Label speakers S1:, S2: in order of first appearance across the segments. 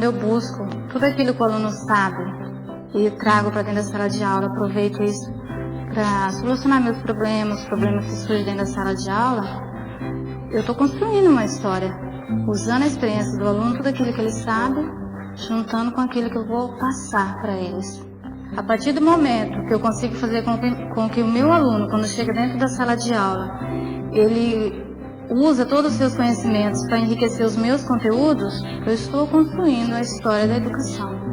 S1: eu busco tudo aquilo que o aluno sabe e trago para dentro da sala de aula, aproveito isso para solucionar meus problemas, os problemas que surgem dentro da sala de aula, eu estou construindo uma história, usando a experiência do aluno, tudo aquilo que ele sabe, juntando com aquilo que eu vou passar para eles. A partir do momento que eu consigo fazer com que o meu aluno, quando chega dentro da sala de aula, ele usa todos os seus conhecimentos para enriquecer os meus conteúdos, eu estou construindo a história da educação.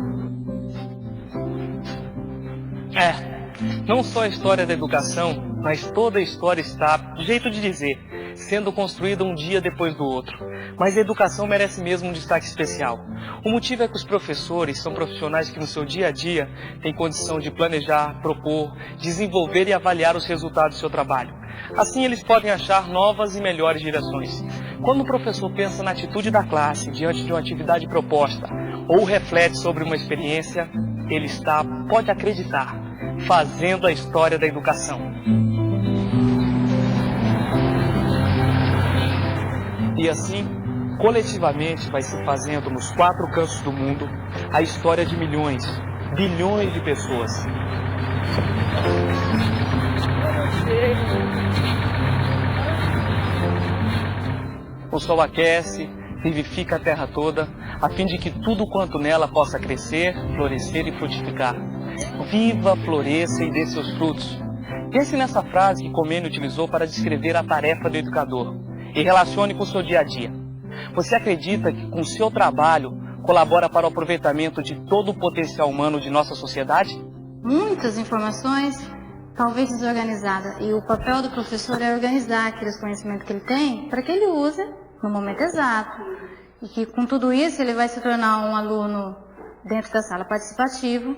S2: Não só a história da educação, mas toda a história está, jeito de dizer, sendo construída um dia depois do outro. Mas a educação merece mesmo um destaque especial. O motivo é que os professores são profissionais que no seu dia a dia têm condição de planejar, propor, desenvolver e avaliar os resultados do seu trabalho. Assim eles podem achar novas e melhores direções. Quando o professor pensa na atitude da classe diante de uma atividade proposta ou reflete sobre uma experiência, ele está, pode acreditar, fazendo a história da educação. E assim, coletivamente vai se fazendo nos 4 cantos do mundo a história de milhões, bilhões de pessoas. O sol aquece, vivifica a terra toda, a fim de que tudo quanto nela possa crescer, florescer e frutificar. Viva, floresça e dê seus frutos. Pense nessa frase que Comênio utilizou para descrever a tarefa do educador e relacione com o seu dia a dia. Você acredita que com o seu trabalho colabora para o aproveitamento de todo o potencial humano de nossa sociedade?
S1: Muitas informações, talvez desorganizadas, e o papel do professor é organizar aqueles conhecimentos que ele tem para que ele use no momento exato. E que com tudo isso ele vai se tornar um aluno dentro da sala participativo.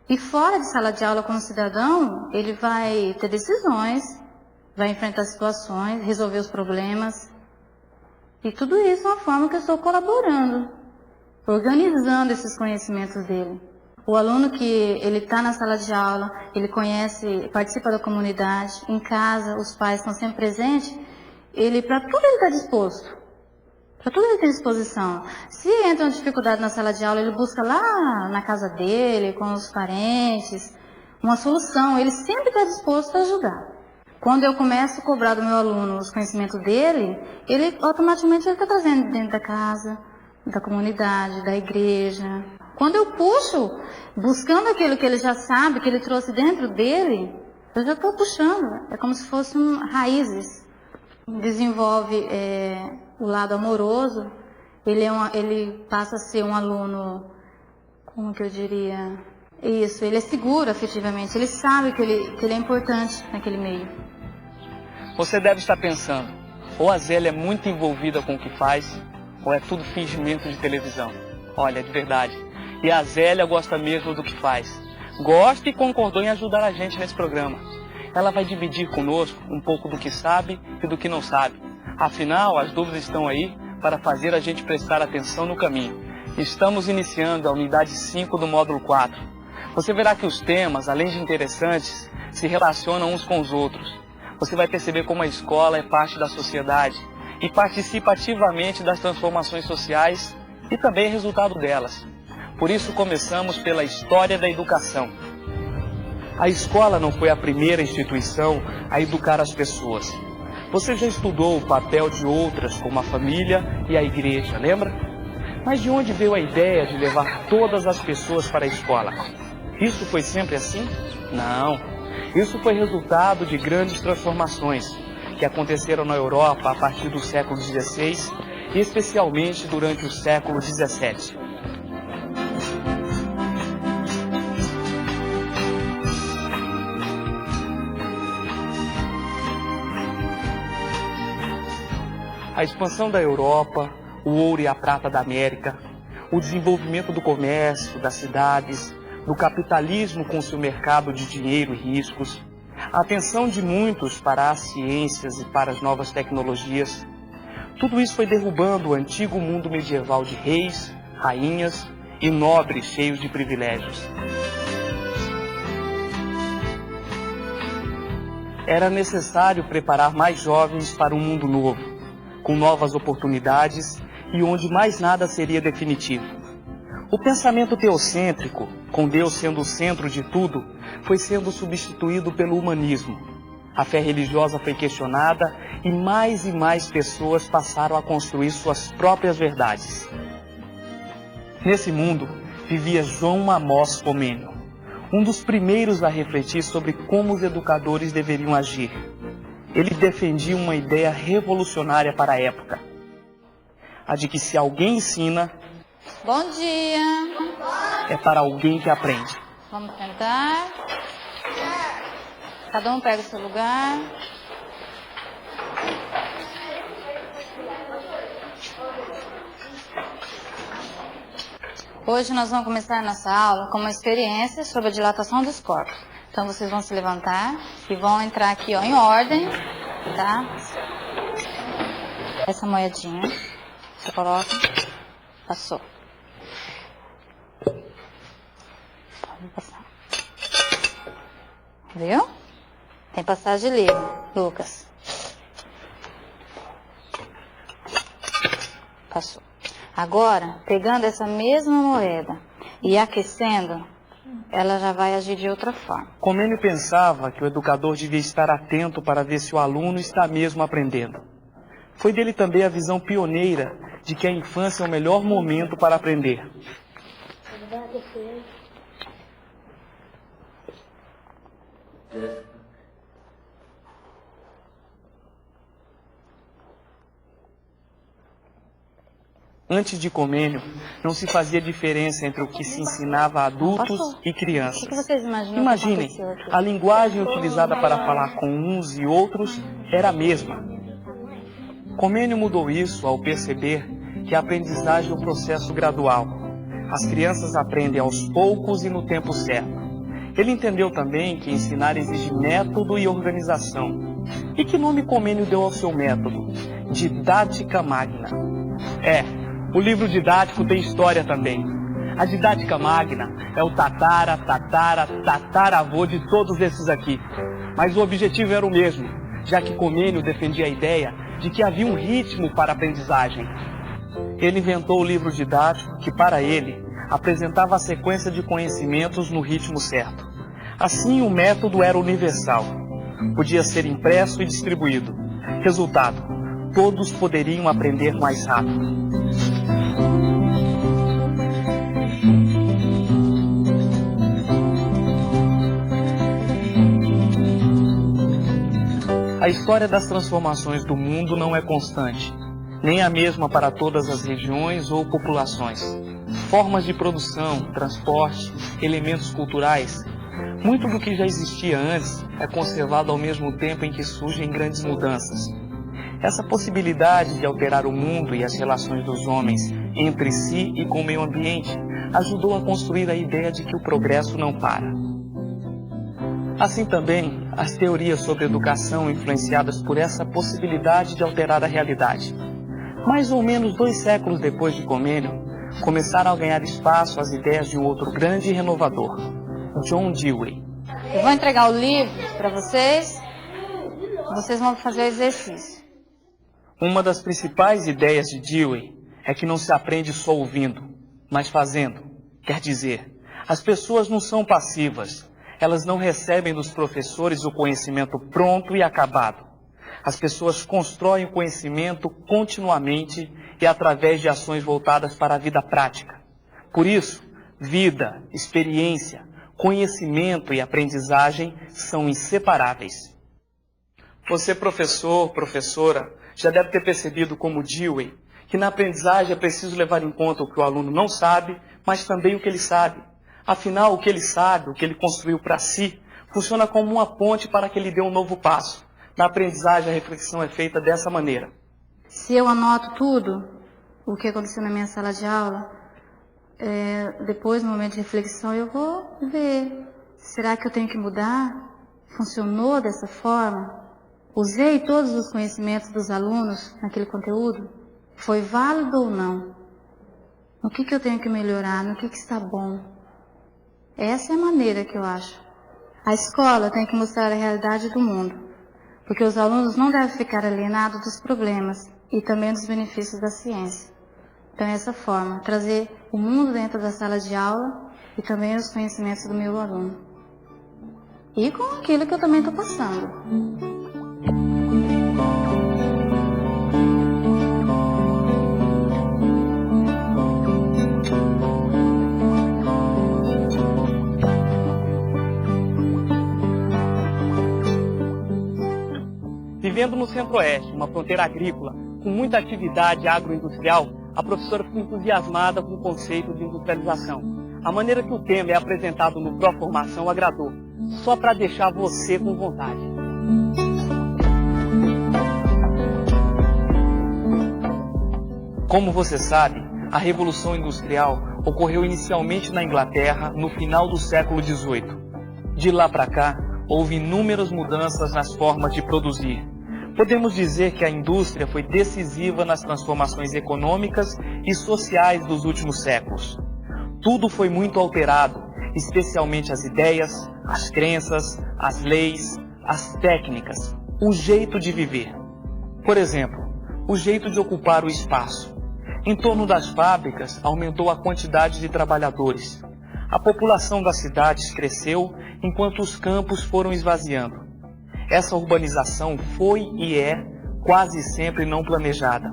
S1: E fora de sala de aula como cidadão, ele vai ter decisões, vai enfrentar situações, resolver os problemas. E tudo isso é uma forma que eu estou colaborando, organizando esses conhecimentos dele. O aluno que ele está na sala de aula, ele conhece, participa da comunidade, em casa os pais estão sempre presentes, ele, para tudo ele está disposto. Para tudo ele tem disposição. Se entra uma dificuldade na sala de aula, ele busca lá na casa dele, com os parentes, uma solução. Ele sempre está disposto a ajudar. Quando eu começo a cobrar do meu aluno os conhecimentos dele, ele automaticamente está trazendo dentro da casa, da comunidade, da igreja. Quando eu puxo, buscando aquilo que ele já sabe, que ele trouxe dentro dele, eu já estou puxando. É como se fossem raízes. Desenvolve o lado amoroso, ele passa a ser um aluno, como que eu diria? Isso, ele é seguro afetivamente, ele sabe que ele é importante naquele meio.
S2: Você deve estar pensando, ou a Zélia é muito envolvida com o que faz, ou é tudo fingimento de televisão. Olha, de verdade, e a Zélia gosta mesmo do que faz. Gosta e concordou em ajudar a gente nesse programa. Ela vai dividir conosco um pouco do que sabe e do que não sabe. Afinal, as dúvidas estão aí para fazer a gente prestar atenção no caminho. Estamos iniciando a unidade 5 do módulo 4. Você verá que os temas, além de interessantes, se relacionam uns com os outros. Você vai perceber como a escola é parte da sociedade e participa ativamente das transformações sociais e também é resultado delas. Por isso começamos pela história da educação. A escola não foi a primeira instituição a educar as pessoas. Você já estudou o papel de outras, como a família e a igreja, lembra? Mas de onde veio a ideia de levar todas as pessoas para a escola? Isso foi sempre assim? Não. Isso foi resultado de grandes transformações que aconteceram na Europa a partir do século XVI e especialmente durante o século XVII. A expansão da Europa, o ouro e a prata da América, o desenvolvimento do comércio, das cidades, do capitalismo com seu mercado de dinheiro e riscos, a atenção de muitos para as ciências e para as novas tecnologias, tudo isso foi derrubando o antigo mundo medieval de reis, rainhas e nobres cheios de privilégios. Era necessário preparar mais jovens para um mundo novo, com novas oportunidades e onde mais nada seria definitivo. O pensamento teocêntrico, com Deus sendo o centro de tudo, foi sendo substituído pelo humanismo. A fé religiosa foi questionada e mais pessoas passaram a construir suas próprias verdades. Nesse mundo, vivia João Amós Comênio, um dos primeiros a refletir sobre como os educadores deveriam agir. Ele defendia uma ideia revolucionária para a época, a de que se alguém ensina,
S1: Bom dia.
S2: é para alguém que aprende.
S1: Vamos sentar. Cada um pega o seu lugar. Hoje nós vamos começar a nossa aula com uma experiência sobre a dilatação dos corpos. Então vocês vão se levantar e vão entrar aqui ó, em ordem, tá? Essa moedinha, você coloca, passou. Vamos passar. Viu? Tem passagem livre, Lucas. Passou. Agora, pegando essa mesma moeda e aquecendo, ela já vai agir de outra forma.
S2: Comênio pensava que o educador devia estar atento para ver se o aluno está mesmo aprendendo. Foi dele também a visão pioneira de que a infância é o melhor momento para aprender. Antes de Comênio, não se fazia diferença entre o que se ensinava a adultos e crianças.
S1: O que vocês imaginam que
S2: Imaginem,
S1: aconteceu aqui?
S2: a linguagem utilizada para falar com uns e outros era a mesma. Comênio mudou isso ao perceber que a aprendizagem é um processo gradual. As crianças aprendem aos poucos e no tempo certo. Ele entendeu também que ensinar exige método e organização. E que nome Comênio deu ao seu método? Didática Magna. O livro didático tem história também. A didática magna é o tataravô de todos esses aqui. Mas o objetivo era o mesmo, já que Comênio defendia a ideia de que havia um ritmo para a aprendizagem. Ele inventou o livro didático que, para ele, apresentava a sequência de conhecimentos no ritmo certo. Assim, o método era universal. Podia ser impresso e distribuído. Resultado, todos poderiam aprender mais rápido. A história das transformações do mundo não é constante, nem a mesma para todas as regiões ou populações. Formas de produção, transporte, elementos culturais, muito do que já existia antes é conservado ao mesmo tempo em que surgem grandes mudanças. Essa possibilidade de alterar o mundo e as relações dos homens entre si e com o meio ambiente ajudou a construir a ideia de que o progresso não para. Assim também, as teorias sobre educação influenciadas por essa possibilidade de alterar a realidade. Mais ou menos 2 séculos depois de Comênio, começaram a ganhar espaço as ideias de um outro grande renovador, John Dewey.
S1: Eu vou entregar o livro para vocês. Vocês vão fazer o exercício.
S2: Uma das principais ideias de Dewey é que não se aprende só ouvindo, mas fazendo. Quer dizer, as pessoas não são passivas. Elas não recebem dos professores o conhecimento pronto e acabado. As pessoas constroem o conhecimento continuamente e através de ações voltadas para a vida prática. Por isso, vida, experiência, conhecimento e aprendizagem são inseparáveis. Você, professor, professora, já deve ter percebido como Dewey, que na aprendizagem é preciso levar em conta o que o aluno não sabe, mas também o que ele sabe. Afinal, o que ele sabe, o que ele construiu para si, funciona como uma ponte para que ele dê um novo passo. Na aprendizagem, a reflexão é feita dessa maneira.
S1: Se eu anoto tudo, o que aconteceu na minha sala de aula, depois, no momento de reflexão, eu vou ver. Será que eu tenho que mudar? Funcionou dessa forma? Usei todos os conhecimentos dos alunos naquele conteúdo? Foi válido ou não? No que eu tenho que melhorar? No que está bom? Essa é a maneira que eu acho. A escola tem que mostrar a realidade do mundo, porque os alunos não devem ficar alienados dos problemas e também dos benefícios da ciência. Então, é essa forma, trazer o mundo dentro da sala de aula e também os conhecimentos do meu aluno. E com aquilo que eu também estou passando.
S2: Vivendo no Centro-Oeste, uma fronteira agrícola, com muita atividade agroindustrial, a professora ficou entusiasmada com o conceito de industrialização. A maneira que o tema é apresentado no Proformação agradou, só para deixar você com vontade. Como você sabe, a Revolução Industrial ocorreu inicialmente na Inglaterra no final do século XVIII. De lá para cá, houve inúmeras mudanças nas formas de produzir. Podemos dizer que a indústria foi decisiva nas transformações econômicas e sociais dos últimos séculos. Tudo foi muito alterado, especialmente as ideias, as crenças, as leis, as técnicas, o jeito de viver. Por exemplo, o jeito de ocupar o espaço. Em torno das fábricas, aumentou a quantidade de trabalhadores. A população das cidades cresceu enquanto os campos foram esvaziando. Essa urbanização foi e é quase sempre não planejada.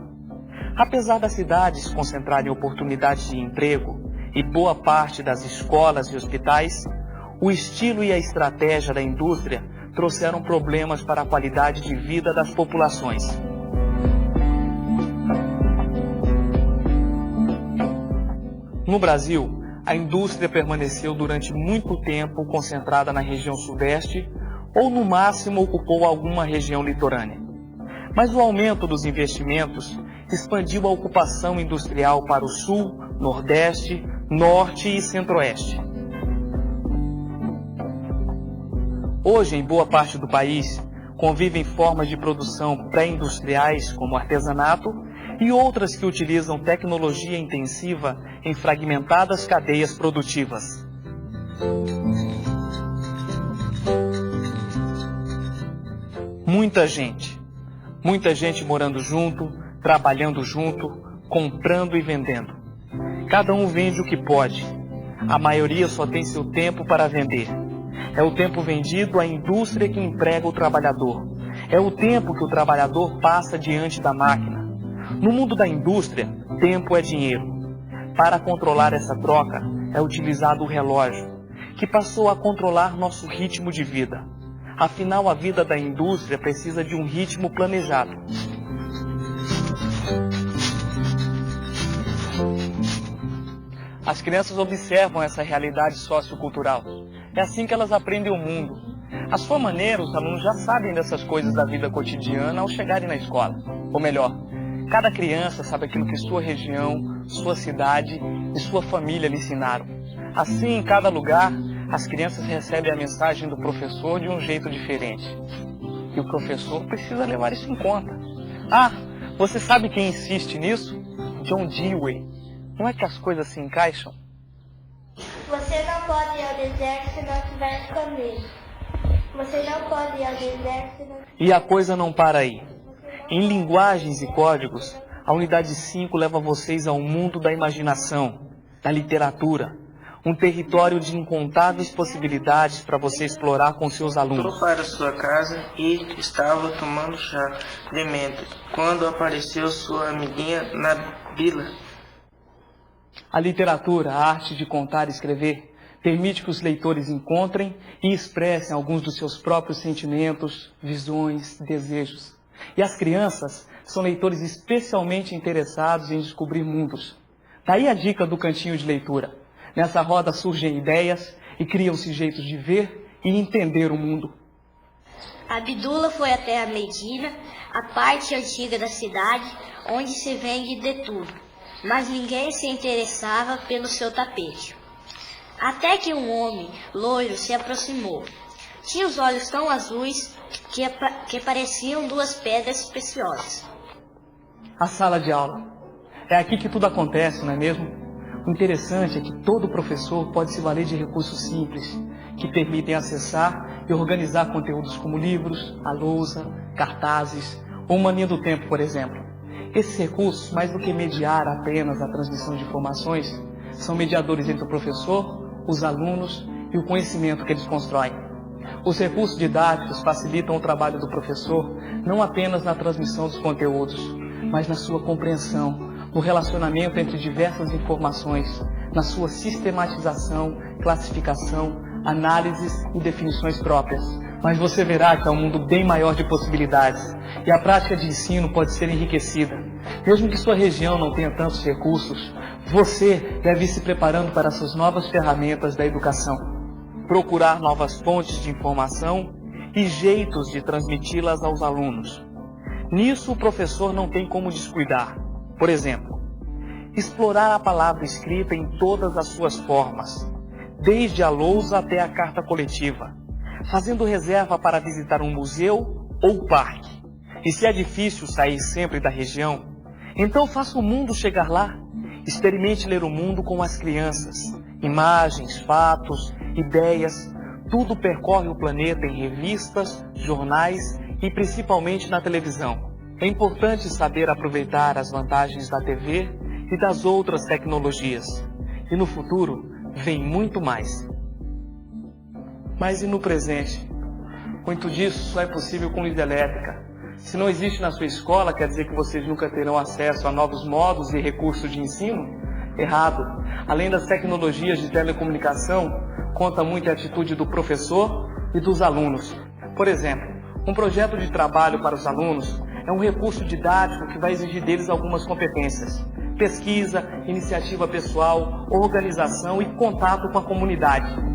S2: Apesar das cidades concentrarem oportunidades de emprego e boa parte das escolas e hospitais, o estilo e a estratégia da indústria trouxeram problemas para a qualidade de vida das populações. No Brasil, a indústria permaneceu durante muito tempo concentrada na região sudeste ou, no máximo, ocupou alguma região litorânea. Mas o aumento dos investimentos expandiu a ocupação industrial para o sul, nordeste, norte e centro-oeste. Hoje, em boa parte do país, convivem formas de produção pré-industriais, como artesanato, e outras que utilizam tecnologia intensiva em fragmentadas cadeias produtivas. Muita gente morando junto, trabalhando junto, comprando e vendendo. Cada um vende o que pode. A maioria só tem seu tempo para vender. É o tempo vendido à indústria que emprega o trabalhador. É o tempo que o trabalhador passa diante da máquina. No mundo da indústria, tempo é dinheiro. Para controlar essa troca, é utilizado o relógio, que passou a controlar nosso ritmo de vida. Afinal, a vida da indústria precisa de um ritmo planejado. As crianças observam essa realidade sociocultural. É assim que elas aprendem o mundo. À sua maneira, os alunos já sabem dessas coisas da vida cotidiana ao chegarem na escola. Ou melhor, cada criança sabe aquilo que sua região, sua cidade e sua família lhe ensinaram. Assim, em cada lugar, as crianças recebem a mensagem do professor de um jeito diferente. E o professor precisa levar isso em conta. Ah, você sabe quem insiste nisso? John Dewey. Não é que as coisas se encaixam?
S3: Você não pode ir ao deserto se não tiver caminho. Você não pode ir ao deserto se não tiver...
S2: E a coisa não para aí. Em linguagens e códigos, a unidade 5 leva vocês ao mundo da imaginação, da literatura, um território de incontáveis possibilidades para você explorar com seus alunos.
S4: Voltou para sua casa e estava tomando chá de menta quando apareceu sua amiguinha Nabila.
S2: A literatura, a arte de contar e escrever, permite que os leitores encontrem e expressem alguns dos seus próprios sentimentos, visões, desejos. E as crianças são leitores especialmente interessados em descobrir mundos. Daí a dica do cantinho de leitura. Nessa roda surgem ideias e criam-se jeitos de ver e entender o mundo.
S3: Abdullah foi até a Medina, a parte antiga da cidade, onde se vende de tudo, mas ninguém se interessava pelo seu tapete. Até que um homem loiro se aproximou. Tinha os olhos tão azuis que pareciam duas pedras preciosas.
S2: A sala de aula. É aqui que tudo acontece, não é mesmo? O interessante é que todo professor pode se valer de recursos simples, que permitem acessar e organizar conteúdos como livros, a lousa, cartazes ou uma linha do tempo, por exemplo. Esses recursos, mais do que mediar apenas a transmissão de informações, são mediadores entre o professor, os alunos e o conhecimento que eles constroem. Os recursos didáticos facilitam o trabalho do professor não apenas na transmissão dos conteúdos, mas na sua compreensão, no relacionamento entre diversas informações, na sua sistematização, classificação, análises e definições próprias. Mas você verá que é um mundo bem maior de possibilidades e a prática de ensino pode ser enriquecida. Mesmo que sua região não tenha tantos recursos, você deve ir se preparando para essas novas ferramentas da educação. Procurar novas fontes de informação e jeitos de transmiti-las aos alunos. Nisso o professor não tem como descuidar. Por exemplo, explorar a palavra escrita em todas as suas formas, desde a lousa até a carta coletiva, fazendo reserva para visitar um museu ou parque. E se é difícil sair sempre da região, então faça o mundo chegar lá. Experimente ler o mundo com as crianças. Imagens, fatos, ideias, tudo percorre o planeta em revistas, jornais e principalmente na televisão. É importante saber aproveitar as vantagens da TV e das outras tecnologias. E no futuro, vem muito mais. Mas e no presente? Muito disso só é possível com luz elétrica. Se não existe na sua escola, quer dizer que vocês nunca terão acesso a novos modos e recursos de ensino? Errado. Além das tecnologias de telecomunicação, conta muito a atitude do professor e dos alunos. Por exemplo, um projeto de trabalho para os alunos é um recurso didático que vai exigir deles algumas competências. Pesquisa, iniciativa pessoal, organização e contato com a comunidade.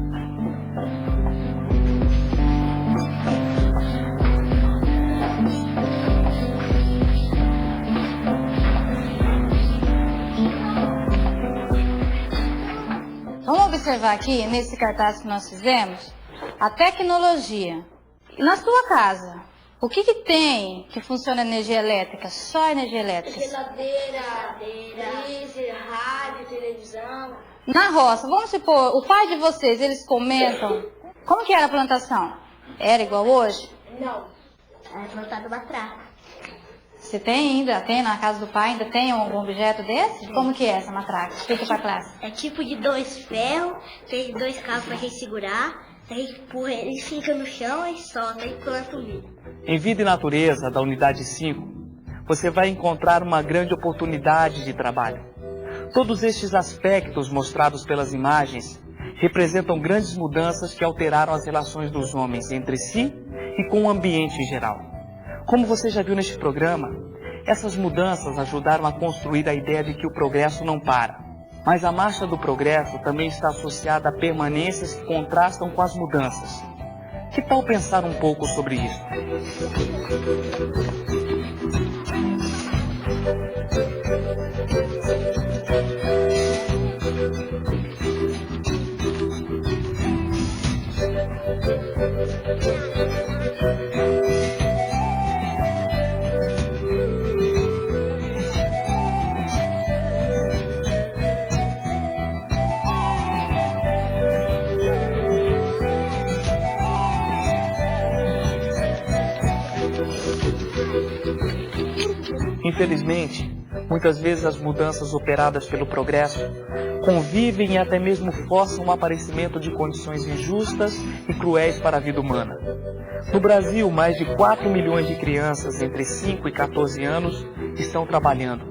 S1: Vamos observar aqui, nesse cartaz que nós fizemos, a tecnologia. E na sua casa, o que tem que funciona energia elétrica? Só energia elétrica.
S3: Geladeira, freezer, rádio, televisão.
S1: Na roça, vamos supor, o pai de vocês, eles comentam, como que era a plantação? Era igual hoje?
S3: Não, é plantado matraca.
S1: Você tem na casa do pai, ainda tem algum objeto desse? Como que é essa matraca? Explica pra classe.
S3: É tipo de 2 ferros, tem 2 cabos pra gente segurar, daí empurra ele, fica no chão e solta e planta o milho.
S2: Em Vida e Natureza, da unidade 5, você vai encontrar uma grande oportunidade de trabalho. Todos estes aspectos mostrados pelas imagens representam grandes mudanças que alteraram as relações dos homens entre si e com o ambiente em geral. Como você já viu neste programa, essas mudanças ajudaram a construir a ideia de que o progresso não para. Mas a marcha do progresso também está associada a permanências que contrastam com as mudanças. Que tal pensar um pouco sobre isso? Infelizmente, muitas vezes as mudanças operadas pelo progresso convivem e até mesmo forçam o aparecimento de condições injustas e cruéis para a vida humana. No Brasil, mais de 4 milhões de crianças entre 5 e 14 anos estão trabalhando.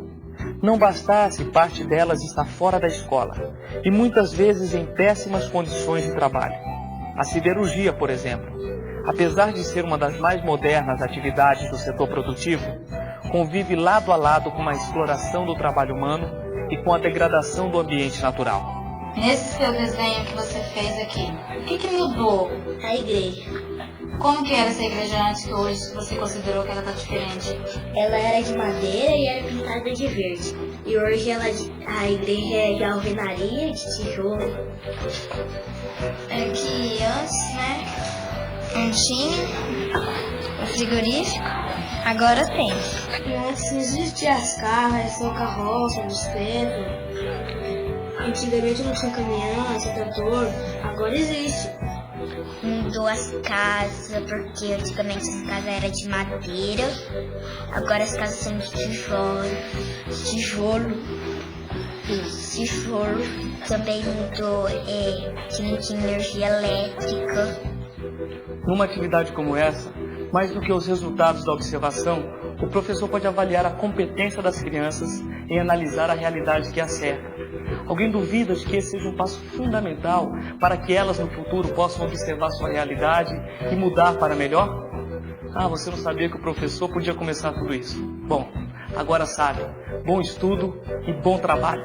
S2: Não bastasse, parte delas está fora da escola e muitas vezes em péssimas condições de trabalho. A siderurgia, por exemplo, apesar de ser uma das mais modernas atividades do setor produtivo, convive lado a lado com a exploração do trabalho humano e com a degradação do ambiente natural.
S1: Nesse seu desenho que você fez aqui, o que mudou?
S3: A igreja.
S1: Como que era essa igreja antes que hoje você considerou que ela está diferente?
S3: Ela era de madeira e era pintada de verde. E hoje a igreja é de alvenaria, de tijolo.
S5: É que antes, né, não tinha o frigorífico, agora tem.
S3: Antes existiam as carras, são carroça, bicicleta. Antigamente não tinha caminhão, tinha trator, agora existe.
S5: Não mudou as casas, porque antigamente as casas eram de madeira, agora as casas são de tijolo. Também mudou que não tinha energia elétrica.
S2: Numa atividade como essa, mais do que os resultados da observação, o professor pode avaliar a competência das crianças em analisar a realidade que as cerca. Alguém duvida de que esse seja um passo fundamental para que elas no futuro possam observar sua realidade e mudar para melhor? Ah, você não sabia que o professor podia começar tudo isso. Bom, agora sabe. Bom estudo e bom trabalho.